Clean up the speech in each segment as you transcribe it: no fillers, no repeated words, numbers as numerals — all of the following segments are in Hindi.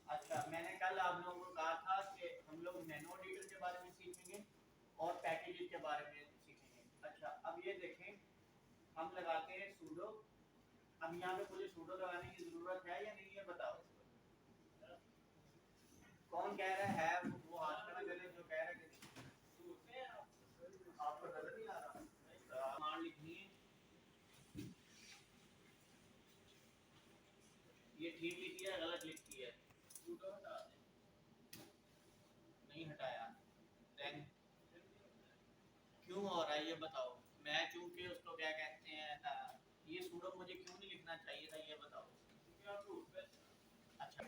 अच्छा, मैंने कल आप लोगों को कहा था कि हम लोग नैनो डीटल के बारे में सीखेंगे और पैकेजेस के बारे में सीखेंगे। अच्छा, अब ये देखें, हम लगाते हैं सूडो। अब यहाँ पे मुझे सूडो लगाने की जरूरत है या नहीं, ये बताओ। कौन कह रहा है वो हाथ में ना करे जो कह रहा है कि आपको नजर नहीं आ रहा। मान लिखनी है, ये ठीक लिखी है गलत लिखी है। सूडो हटा दें। नहीं हटाया। देन क्यों हो रहा है ये बताओ। मैं चूंकि उसको क्या कहते हैं ये सूडो मुझे क्यों नहीं लिखना चाहिए था ये बताओ। अच्छा,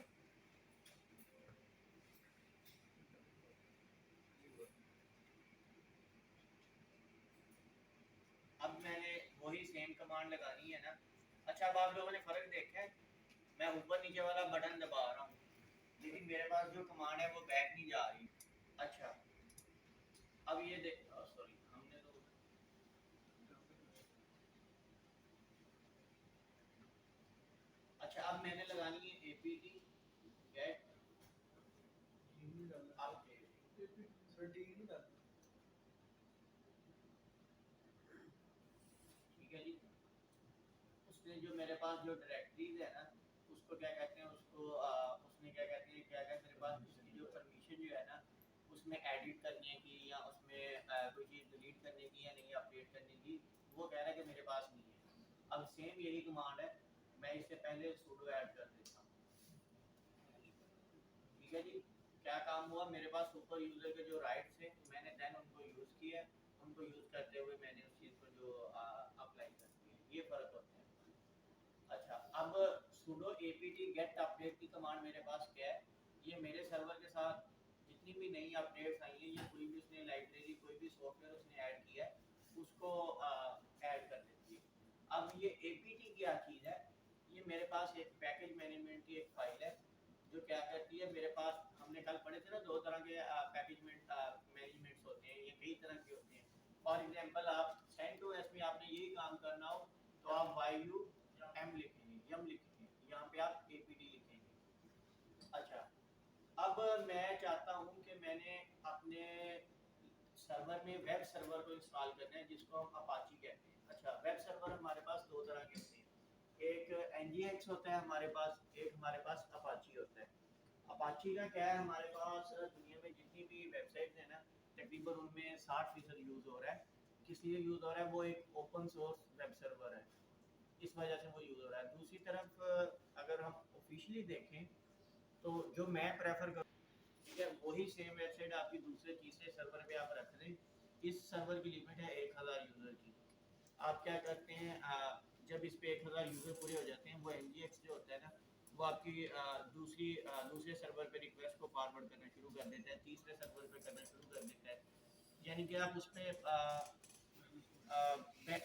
अब मैंने वही सेम कमांड लगानी है ना। अच्छा, अब आप लोगों ने फर्क देखा है, मैं ऊपर नीचे वाला बटन दबा रहा हूँ लेकिन मेरे पास जो कमांड है वो बैक नहीं जा रही। अच्छा, अब ये देख, सॉरी हमने तो, अच्छा अब मैंने लगानी है एपीटी गेट अपडेट। ठीक है जी, उसने जो मेरे पास जो डायरेक्टरीज है ना, उसको क्या कहते हैं, उसको उसने क्या कहते हैं, क्या कहते हैं, मेरे पास उसकी जो परमिशन जो है ना, उसमें एडिट करने की या उसमें कोई चीज़ डिलीट करने की या नहीं अपडेट करने की, वो कह रहा है कि मेरे पास नहीं है। अब सेम यही कमांड है, मैं इससे पहले सूडो ऐड कर देता हूँ। ठीक है जी, क्या काम हुआ, मेरे पास सुपर यूजर के जो राइट्स थे मैंने देन उनको यूज़ किया, उनको यूज़ करते हुए मैंने उस चीज़ को जो अप्लाई कर दिया, ये फ़र्क होता है। अच्छा, अब sudo apt get अपडेट की कमांड मेरे पास क्या है, ये मेरे सर्वर के साथ जितनी भी नई अपडेट्स आई हैं या कोई भी उसने लाइब्रेरी कोई भी सॉफ्टवेयर उसने ऐड किया है उसको ऐड कर देती है। अब ये apt क्या चीज़ है, ये मेरे पास एक पैकेज मैनेजमेंट की एक फाइल है जो क्या करती है, मेरे पास हमने कल पढ़े थे ना दो तरह के पैकेज मैनेजमेंट्स होते हैं, ये कई तरह के होते हैं। फॉर एग्जांपल आप सेंड टू एस में आपने यही काम करना हो तो आप वायू एम लिखेंगे, यम लिखेंगे, यहाँ पे आप एपीडी लिखेंगे। अच्छा, अब मैं चाहता हूँ कि मैंने अपने सर्वर में वेब सर्वर को इंस्टॉल करना है जिसको हम अपाची कहते हैं। अच्छा, वेब सर्वर हमारे पास दो तरह के होते हैं, एक एनजीएक्स होता है हमारे पास, एक हमारे पास अपाची होता है। अपाची का क्या है, हमारे पास दुनिया में जितनी भी वेबसाइट्स हैं ना, तकरीबन उनमें 60% यूज़ हो रहा है। किस लिए यूज़ हो रहा है, वो एक ओपन सोर्स वेब सर्वर है, इस वजह से वो यूज़ हो रहा है। दूसरी तरफ अगर हम ऑफिशियली देखें तो जो मैं प्रेफर करूँ, ठीक है, वही सेम वेबसाइट आपकी दूसरे तीसरे सर्वर पे आप रख दें। इस सर्वर की लिमिट है 1000 यूज़र की। आप क्या करते हैं, जब इस पे 1000 यूज़र पूरे हो जाते हैं, वो एनजीएक्स जो होता है ना, वो आपकी दूसरे सर्वर पे रिक्वेस्ट को फॉरवर्ड करना शुरू कर देता है, तीसरे सर्वर पे करना शुरू कर देता है। यानी कि आप उस पर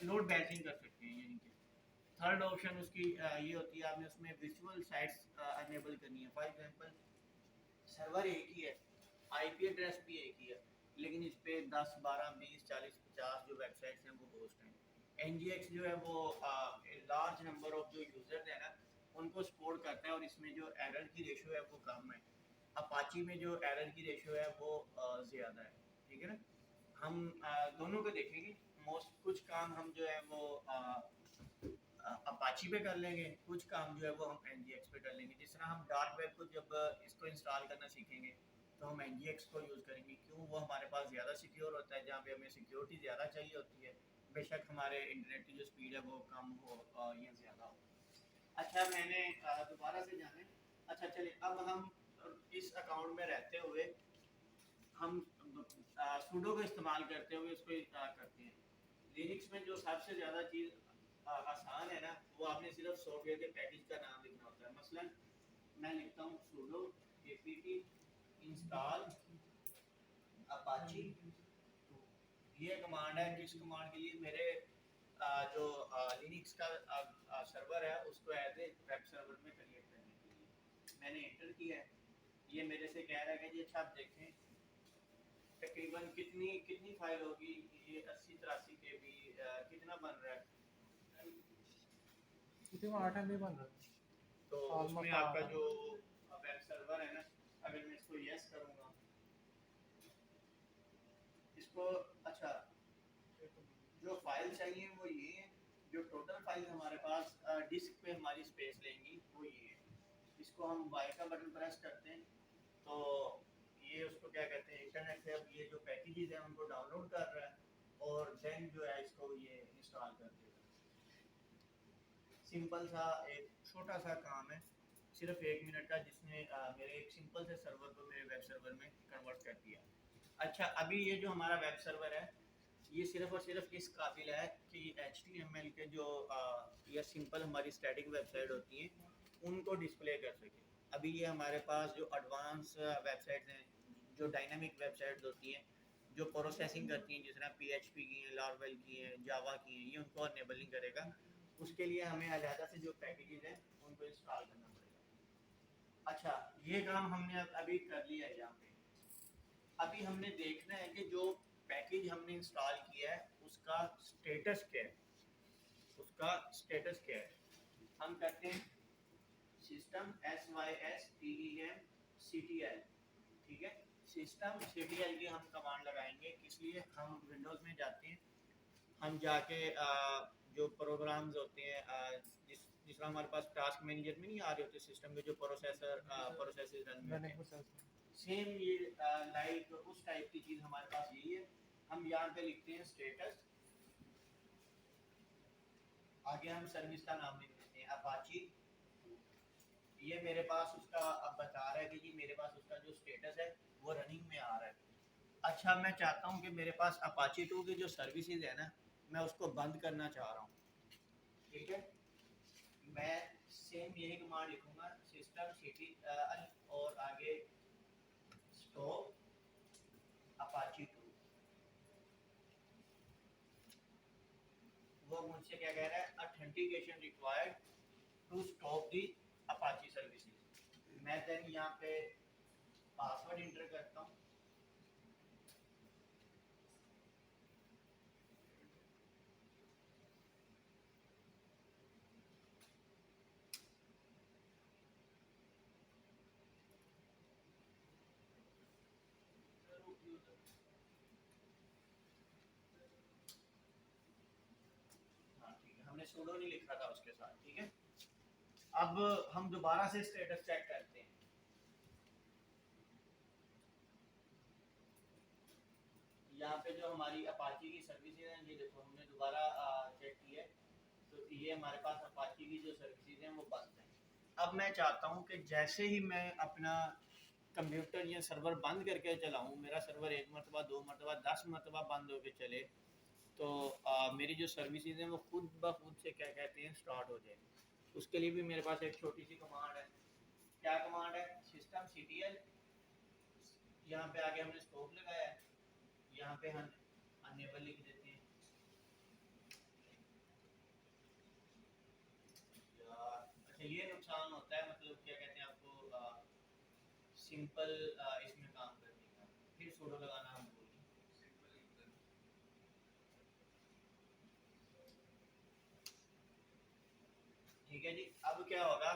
लोड बैलेंसिंग कर सकते हैं। यानी कि थर्ड ऑप्शन उसकी ये होती है, आपने उसमें विजुअल साइट्स अनेबल करनी है। फॉर एग्जांपल सर्वर एक ही है, आईपी एड्रेस भी एक ही है, लेकिन इस पे 10 12 20 40 50 जो वेबसाइट्स हैं वो होस्ट हैं। एनजीएक्स जो है वो लार्ज नंबर ऑफ जो यूजर्स हैं ना उनको सपोर्ट करता है और इसमें जो एरर की रेशियो है वो कम है। अपाची में जो एरर की रेशियो है वो ज़्यादा है। ठीक है ना, हम दोनों को देखेंगे। मोस्ट कुछ काम हम जो है वो अपाची पे कर लेंगे, कुछ काम जो है वो हम एनजीएक्स पे कर लेंगे। जिस तरह हम डार्क वेब को जब इसको इंस्टॉल करना सीखेंगे तो हम एनजीएक्स को यूज़ करेंगे, क्यों, वो हमारे पास ज़्यादा सिक्योर होता है, जहाँ पे हमें सिक्योरिटी ज़्यादा चाहिए होती है। बेशक हमारे इंटरनेट की जो स्पीड है वो कम हो या ज़्यादा हो। अच्छा, मैंने दोबारा से जाने, अच्छा चलिए, अब हम इस अकाउंट में रहते हुए हम सूडो का इस्तेमाल करते हुए इसको करते हैं। लिनक्स में जो सबसे ज़्यादा चीज़ आसान है ना, वो आपने सिर्फ सॉफ्टवेयर के पैकेज का नाम लिखना होता है। मसलन मैं लिखता हूँ sudo apt install apache। ये कमांड है, किस कमांड के लिए, मेरे जो लिनक्स का सर्वर है उसको एज ए वेब सर्वर में क्रिएट करने के लिए मैंने एंटर किया है। ये मेरे से कह रहा है कि जी अच्छा आप देखें तकरीबन कितनी कितनी फाइल होगी, ये 80 83 KB कितना बन रहा है। इसी में 8 MB बन रहा है तो उसमें ऑलमोस्ट आपका 8 जो MB। वेब सर्वर है ना, अगर मैं इसको यस करूँगा इसको, अच्छा जो फाइल चाहिए वो ये है, जो टोटल फाइल हमारे पास डिस्क पे हमारी स्पेस लेंगी वो ये है। इसको हम वाई का बटन प्रेस करते हैं तो ये उसको क्या कहते हैं, इंटरनेट से अब ये जो पैकेजेस हैं उनको डाउनलोड कर रहा है और देन जो है इसको ये इंस्टॉल कर देगा। सिंपल सा एक छोटा सा काम है, सिर्फ 1 मिनट का, जिसने मेरे एक सिंपल से सर्वर को मेरे वेब सर्वर में कन्वर्ट कर दिया। अच्छा, अभी ये जो हमारा वेब सर्वर है ये सिर्फ और सिर्फ इस काबिल है कि HTML के जो या सिंपल हमारी स्टैटिक वेबसाइट होती हैं उनको डिस्प्ले कर सके। अभी ये हमारे पास जो एडवांस वेबसाइट्स हैं, जो डायनामिक वेबसाइट्स होती हैं, जो प्रोसेसिंग करती हैं, जिस तरह PHP की हैं, लारवेल की हैं, जावा की हैं, ये उनको अनेबल नहीं करेगा। उसके लिए हमें अलहदा से जो पैकेजेस हैं उनको इंस्टॉल करना पड़ेगा। अच्छा, ये काम हमने अभी कर लिया है। यहाँ पे अभी हमने देखना है कि जो पैकेज हमने इंस्टॉल किया है उसका स्टेटस क्या है, उसका स्टेटस क्या है। हम करते हैं सिस्टम SYSTEMCTL, ठीक है। सिस्टम CTL की हम कमांड लगाएंगे, इसलिए हम विंडोज़ में जाते हैं, हम जाके जो प्रोग्राम्स होते हैं जिस तरह हमारे पास टास्क मैनेजर में नहीं आ रहे होते सिस्टम के जो प्रोसेस रन होते हैं, सेम ये लाइक उस टाइप की चीज़ हमारे पास यही है। हम यहाँ पे लिखते हैं स्टेटस, आगे हम सर्विस का नाम लिख देते हैं अपाची। ये मेरे पास उसका अब बता रहा है कि जी मेरे पास उसका जो स्टेटस है वो रनिंग में आ रहा है। अच्छा, मैं चाहता हूँ कि मेरे पास अपाची 2 की जो सर्विसेज है ना, मैं उसको बंद करना चाह रहा हूँ, ठीक है। मैं सेम यही कमांड लिखूंगा, सिस्टम CTL और आगे स्टॉप अपाची 2। वो मुझसे क्या कह रहा है, authentication required to stop the Apache services. मैं देन यहाँ पे पासवर्ड इंटर करता हूँ। हाँ ठीक है, हमने सुडो नहीं लिखा था उसके साथ, ठीक है। अब हम दोबारा से स्टेटस चेक करते हैं। यहाँ पे जो हमारी अपाची की सर्विसेज हैं, ये देखो हमने दोबारा चेक की है, तो ये हमारे पास अपाची की जो सर्विसेज हैं वो बंद हैं। अब मैं चाहता हूँ कि जैसे ही मैं अपना कंप्यूटर या सर्वर बंद करके चलाऊँ, मेरा सर्वर 1 मरतबा 2 मरतबा 10 मरतबा बंद होके चले, तो मेरी जो सर्विसेज हैं वो खुद ब खुद से क्या कहते हैं स्टार्ट हो जाएंगी। उसके लिए भी मेरे पास एक छोटी सी कमांड है। क्या कमांड है, सिस्टम CTL, यहाँ पे आगे हमने स्कोप लगाया है, यहाँ पे हम अनेबल लिख देते हैं। अच्छा, ये नुकसान होता है, मतलब क्या कहते हैं आपको सिंपल इसमें काम करने का, फिर सूडो लगाना हम भूल गए। ठीक है जी, अब क्या होगा,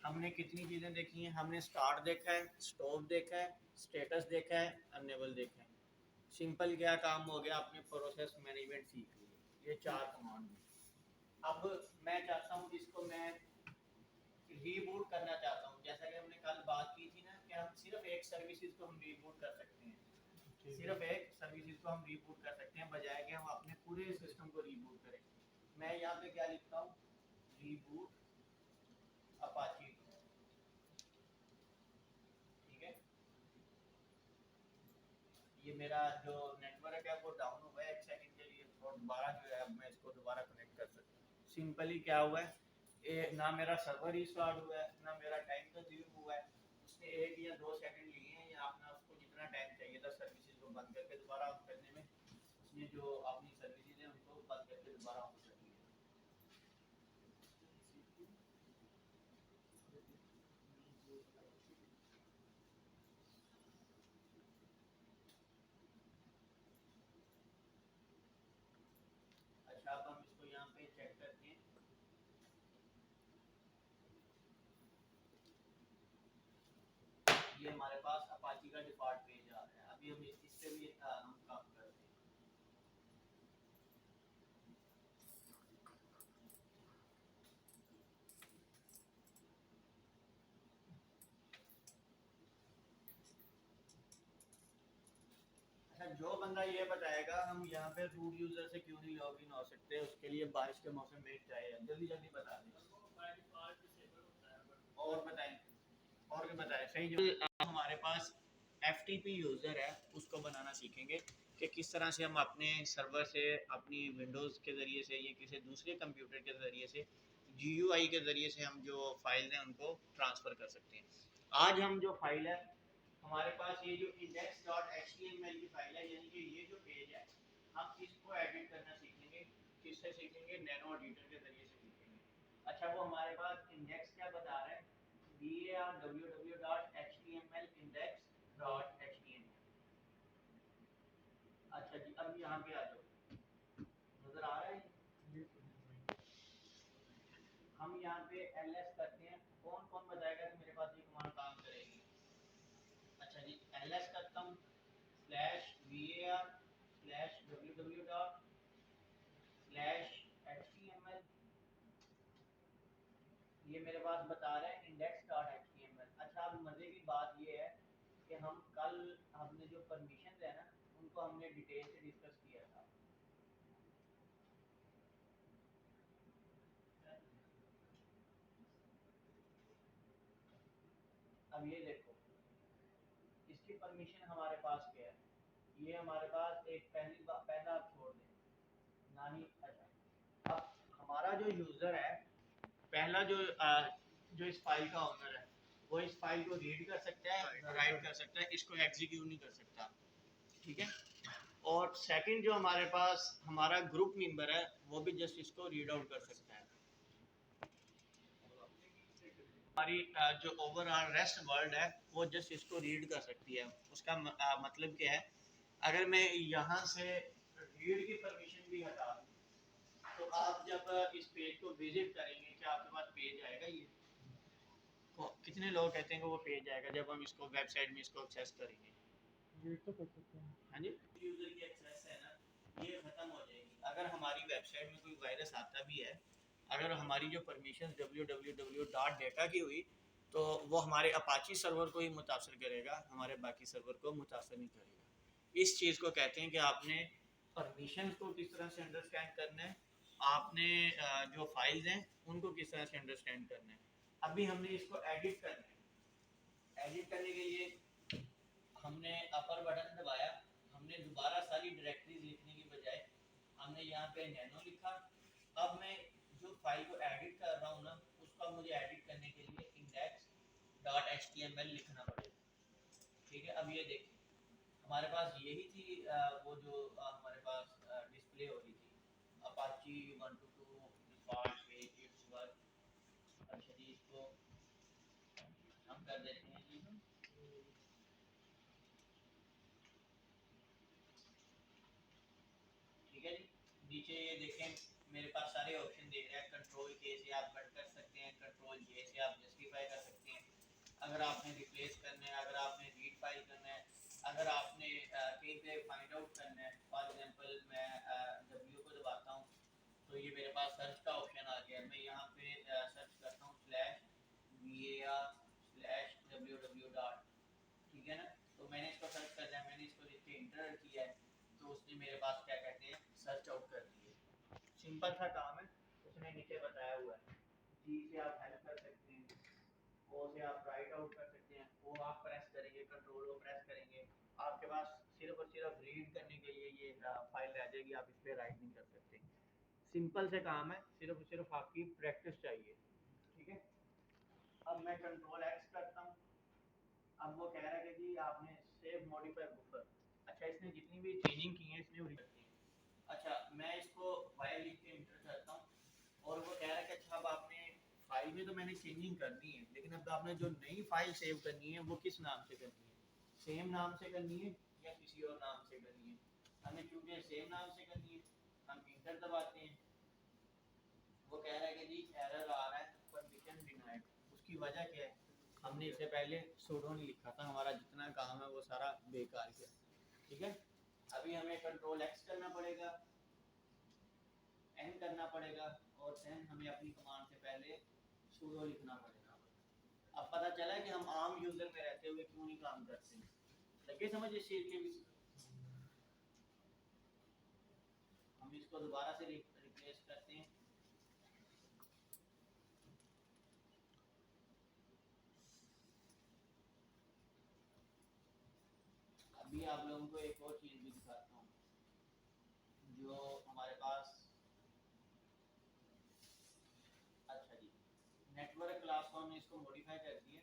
हमने कितनी चीज़ें देखी हैं, हमने स्टार्ट देखा है, स्टॉप देखा है, स्टेटस देखा है, अनेबल देखा है। सिंपल क्या काम हो गया, आपने प्रोसेस मैनेजमेंट सीख ली, ये 4 कमांड। अब मैं चाहता हूँ इसको मैं रीबूट करना चाहता हूँ, जैसा कि हमने कल बात की थी ना कि हम सिर्फ एक सर्विसेज को हम रीबूट कर सकते हैं, सिर्फ एक सर्विसेज को हम रीबूट कर सकते हैं बजाय कि हम अपने पूरे सिस्टम को रीबूट करें। मैं यहाँ पे क्या लिखता हूँ, रीबूट अपाची, ठीक है। ये मेरा जो नेटवर्क है वो डाउन हुआ है 1 सेकंड के लिए, और दोबारा जो है अब मैं इसको दोबारा कनेक्ट कर सकता हूँ। सिंपली क्या हुआ है, ना मेरा सर्वर रिस्टार्ट हुआ है, ना मेरा टाइम कंज्यूम हुआ है। उसने 1 या 2 सेकंड लिए हैं, या अपना उसको जितना टाइम चाहिए था सर्विसेज को बंद करके दोबारा ऑन करने में, उसने जो अपनी सर्विसेज हैं उनको बंद करके दोबारा ऑन कर दिया। अच्छा, अब हम इसको यहाँ पे चेक करते हैं। ये हमारे पास अपाची का डिफॉल्ट पेज आ रहा है। अभी हम इस पे भी हम काम करते हैं। अच्छा, जो बंदा ये बताएगा हम यहाँ पे रूट यूजर से क्यों नहीं लॉगिन हो सकते, उसके लिए बारिश के मौसम में चाहिए, जल्दी जल्दी बता दें। और बताएं, और क्या बताएं, सही जो हमारे पास FTP यूज़र है उसको बनाना सीखेंगे कि किस तरह से हम अपने सर्वर से अपनी विंडोज़ के ज़रिए से या किसी दूसरे कंप्यूटर के ज़रिए से GUI के ज़रिए से हम जो फाइल हैं उनको ट्रांसफ़र कर सकते हैं। आज हम जो फाइल है हमारे पास, ये जो index.html की फाइल है, यानी कि ये जो पेज है हम इसको एडिट करना सीखेंगे। किससे सीखेंगे? नैनो एडिटर के ज़रिए से सीखेंगे। अच्छा, वो हमारे पास इंडेक्स क्या बता रहा है? www.html index.html। अच्छा जी, अब यहाँ पे आ जाओ, नजर आ रहा है? हम यहाँ पे ls करते हैं। कौन कौन बताएगा कि मेरे पास ये कमांड काम करेगी? अच्छा जी, ls करता हूँ /var/www./html। ये मेरे पास बता रहे हैं index.html। अच्छा, अब मजे की बात ये है कि हम कल हमने जो परमिशन है ना उनको हमने डिटेल से डिस्कस किया था। अब ये देखो, इसकी परमिशन हमारे पास क्या है? ये हमारे पास एक पहला आप छोड़ दें नानी। अच्छा, अब हमारा जो यूजर है, पहला जो इस फाइल का ओनर है, वो इस फाइल को रीड कर सकता है, राइट कर सकता है, इसको एग्जीक्यूट नहीं कर सकता। ठीक है। और सेकंड जो हमारे पास हमारा ग्रुप मेंबर है वो भी जस्ट इसको रीड आउट कर सकता है। हमारी जो ओवरऑल रेस्ट वर्ल्ड है वो जस्ट इसको रीड कर सकती है। उसका मतलब क्या है? अगर मैं यहाँ से रीड की परमिशन भी हटा दूँ तो आप जब इस पेज को विजिट करेंगे क्या आपके पास पेज आएगा? ये तो कितने लोग कहते हैं कि वो पेज आएगा जब हम इसको वेबसाइट में इसको एक्सेस करेंगे? ये तो कर सकते हैं। हाँ जी, यूजर की एक्सेस है ना, ये खत्म हो जाएगी अगर हमारी वेबसाइट में कोई वायरस आता भी है। अगर हमारी जो परमिशन www.data की हुई तो वो हमारे अपाची सर्वर को ही मुतासर करेगा, हमारे बाकी सर्वर को मुतासर नहीं करेगा। इस चीज़ को कहते हैं कि आपने परमिशन को किस तरह से अंडरस्टैंड करना है, आपने जो फाइल्स हैं उनको किस तरह से अंडरस्टैंड करना है। अभी हमने इसको एडिट करना है। एडिट करने के लिए हमने अपर बटन दबाया, हमने दोबारा सारी डायरेक्टरीज लिखने की बजाय हमने यहाँ पे नैनो लिखा। अब मैं जो फाइल को एडिट कर रहा हूँ ना उसको मुझे एडिट करने के लिए index.html लिखना पड़ेगा। ठीक है, अब ये देखिए हमारे पास यही थी वो जो हमारे पास डिस्प्ले हो रही थी Apache 122 default page it's work. अच्छा जी, इसको हम कर देते हैं जी। ठीक है जी, नीचे ये देखें मेरे पास सारे ऑप्शन देख रहे हैं। कंट्रोल के से आप कट कर सकते हैं, कंट्रोल जे से आप जस्टिफाई कर सकते हैं। अगर आपने रिप्लेस करना है, अगर आपने रीड फाइल करना है, अगर आपने कहीं पे फाइंड आउट करना है, फॉर एग्जांपल मैं W को दबाता हूँ तो ये मेरे पास सर्च का ऑप्शन आ गया। मैं यहाँ पे सर्च करता हूँ /var/www डॉट, ठीक है ना, तो मैंने इसको सर्च करना है, मैंने इसको लिख के इंटर किया है तो उसने मेरे पास क्या कहते हैं सर्च आउट कर दिए। सिंपल सा काम है, उसने नीचे बताया हुआ है। जी से आप हेल्प कर सकते हैं, ओ से आप राइट आउट कर सकते हैं। ओ आप प्रेस करेंगे, कंट्रोल ओ प्रेस करेंगे, आपके पास सिर्फ और सिर्फ रीड करने के लिए ये फाइल रह जाएगी, आप इस पर राइट नहीं कर सकते। सिंपल से काम है, सिर्फ और सिर्फ आपकी प्रैक्टिस चाहिए। ठीक है, अब मैं कंट्रोल एक्स करता हूँ। अब वो कह रहा है कि जी आपने सेव मॉडिफाई बुफर। अच्छा, इसने जितनी भी चेंजिंग की है इसने उड़ी करती है। अच्छा, मैं इसको वाई लिख के इंटर करता हूँ और वो कह रहा है कि अच्छा अब आपने फाइल में तो मैंने चेंजिंग करनी है लेकिन अब आपने जो नई फाइल सेव करनी है वो किस नाम से करनी है? सेम नाम से करनी है या किसी और नाम से करनी है? हमें चूंकि सेम नाम से करनी है हम इंटर दबाते हैं। वो कह रहा है कि जी एरर आ रहा है, परमिशन डिनाइड। उसकी वजह क्या है? हमने इससे पहले सूडो नहीं लिखा था, हमारा जितना काम है वो सारा बेकार किया। ठीक है, अभी हमें कंट्रोल एक्स करना पड़ेगा, एन करना पड़ेगा, और देन हमें अपनी कमांड से पहले सूडो लिखना पड़ेगा। अब पता चला कि हम आम यूजर में रहते हुए क्यों नहीं काम करते। लगे समझ इस चीज के भी। हम इसको दोबारा से रिप्लेस करते हैं। अभी आप लोगों को एक और चीज भी दिखाता हूँ जो हमारे पास, अच्छा जी, नेटवर्क क्लास को हमने इसको मॉडिफाई कर दिया।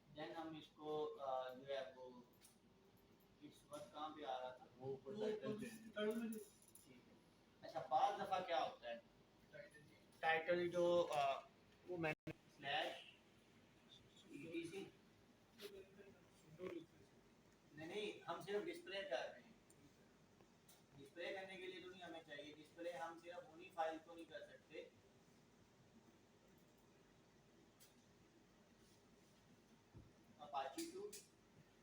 देन हम इसको जो है वो इस वक्त कहाँ पे आ रहा था, वो ऊपर टाइटल पे है। ठीक है, अच्छा बार दफा क्या होता है, टाइटल जो वो मैंने स्लैश ईटीसी, नहीं हम सिर्फ डिस्प्ले कर रहे हैं, डिस्प्ले करने के लिए तो नहीं हमें चाहिए डिस्प्ले, हम सिर्फ उन्हीं फाइल को नहीं कर सकते। अपाची 2,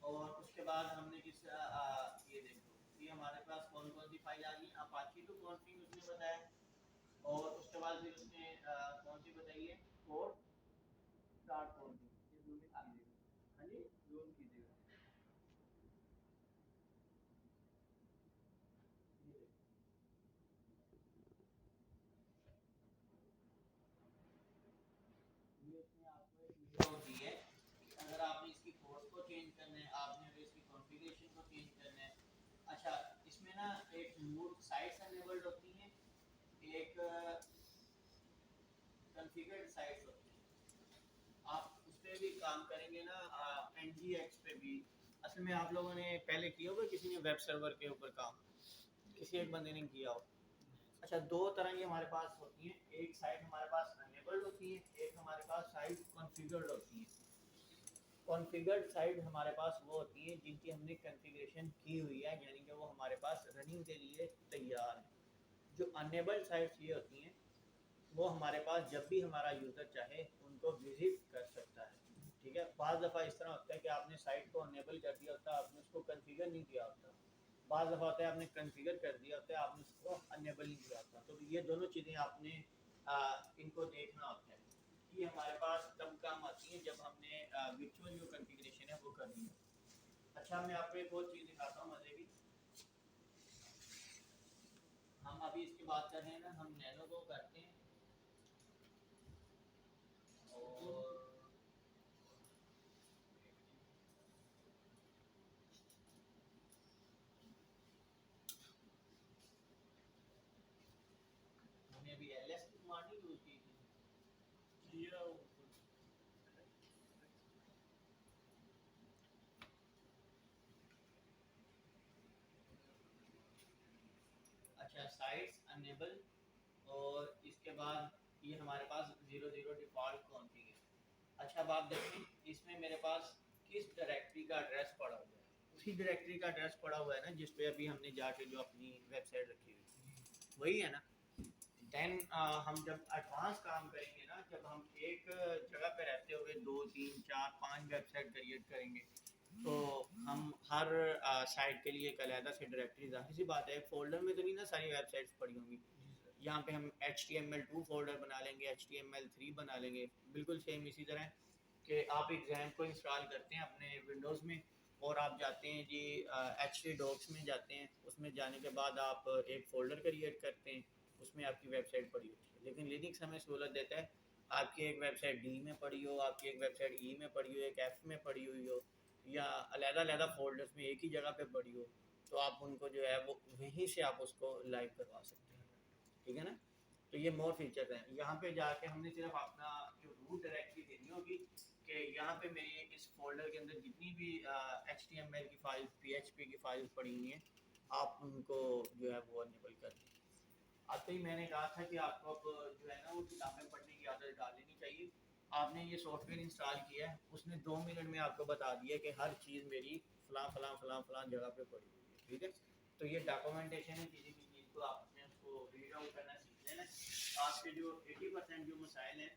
और उसके बाद हमने किस ये देखो ये हमारे पास कौन कौन सी फाइल आ गई, अपाची 2 कॉन्फिग उसने बताया, और उसके बाद फिर उसने कौन सी बताई है, कोड स्टार्ट कॉन्फिग। हाँ जी, जूम कीजिएगा। ये उसने आपको एक विंडो दी है कि अगर आपने इसकी कोड को चेंज करना है, आपने अगर इसकी कॉन्फ़िगरेशन को चेंज करना है। अच्छा, इसमें ना एक मूव साइट्स एनेबल्ड होती हैं, एक कॉन्फ़िगर्ड साइट्स होती हैं। आप उस पे भी काम करेंगे ना, एनजीएक्स पे भी। असल में आप लोगों ने पहले किया होगा किसी ने वेब सर्वर के ऊपर काम, किसी एक बंदे ने किया हो। अच्छा, दो तरह की हमारे पास होती हैं, एक साइट हमारे पास अनेबल्ड होती है, एक हमारे पास साइट कॉन्फ़िगर्ड होती है। कॉन्फ़िगर्ड साइट हमारे पास वो होती है जिनकी हमने कॉन्फ़िगरेशन की हुई है, यानी कि वो हमारे पास रनिंग के लिए तैयार है। जो अनेबल्ड साइट्स ये होती हैं वो हमारे पास जब भी हमारा यूज़र चाहे उनको विजिट कर सकता है। ठीक है, बाज़ दफ़ा इस तरह होता है कि आपने साइट को अनेबल कर दिया होता है, आपने उसको कॉन्फ़िगर नहीं किया होता। बाज़ दफ़ा होता है आपने कॉन्फ़िगर कर दिया होता है, आपने उसको अनेबल नहीं किया होता। तो ये दोनों चीज़ें आपने इनको देखना होता है। ये हमारे पास तब काम आती है जब हमने वर्चुअल जो कॉन्फ़िगरेशन है वो करनी है। अच्छा, मैं आपको एक और चीज़ दिखाता हूँ मज़े की। हम अभी इसकी बात कर रहे हैं ना, हम नैनो को करते हैं और हमने अभी एलएस की कमांड नहीं यूज़ की थी। अच्छा, साइट्स अनेबल, और इसके बाद ये हमारे पास 00 डिफ़ॉल्ट कॉन्फ़िग है। अच्छा, अब आप देखें इसमें मेरे पास किस डायरेक्टरी का एड्रेस पड़ा हुआ है, उसी डायरेक्टरी का एड्रेस पड़ा हुआ है ना जिस पे अभी हमने जाके जो अपनी वेबसाइट रखी हुई है वही है ना। देन हम जब एडवांस काम करेंगे ना, जब हम एक जगह पे रहते हुए 2 3 4 5 वेबसाइट क्रिएट करेंगे, तो हम हर साइट के लिए एक अलग से डायरेक्टरी, जाहिर सी बात है एक फोल्डर में तो नहीं ना सारी वेबसाइट्स पड़ी होंगी। यहाँ पे हम HTML2 फोल्डर बना लेंगे, HTML3 बना लेंगे, बिल्कुल सेम इसी तरह कि आप एग्जाम को इंस्टॉल करते हैं अपने विंडोज़ में, और आप जाते हैं जी HTDocs में जाते हैं, उसमें जाने के बाद आप एक फ़ोल्डर क्रिएट करते हैं, उसमें आपकी वेबसाइट पड़ी होती है। लेकिन लिनक्स हमें सहूलत देता है, आपकी एक वेबसाइट डी में पड़ी हो, आपकी एक वेबसाइट ई में पड़ी हो, एक एफ में पड़ी हुई हो, या अलग-अलग फ़ोल्डर्स में एक ही जगह पे पड़ी हो, तो आप उनको जो है वो वहीं से आप उसको लाइव करवा सकते हैं। ठीक है ना, तो ये मोर फीचर्स हैं। यहाँ पे जाके हमने सिर्फ अपना जो रूट डायरेक्टरी देनी होगी कि यहाँ पे मेरी इस फोल्डर के अंदर जितनी भी HTML की फाइल्स, PHP की फाइल्स पड़ी हुई हैं, आप उनको जो है वो अनेबल कर दें। अब तो ही मैंने कहा था कि आपको अब जो है ना वो किताबें पढ़ने की आदत डाल लेनी चाहिए। आपने ये सॉफ्टवेयर इंस्टॉल किया है, उसने 2 मिनट में आपको बता दिया कि हर चीज़ मेरी फलां फलां फलां फलां जगह पे पड़ी हुई है। ठीक है, तो ये डॉक्यूमेंटेशन है, किसी भी चीज़ को आपने उसको रीड आउट करना सीख लेना। आपके जो 80% जो मसाइल हैं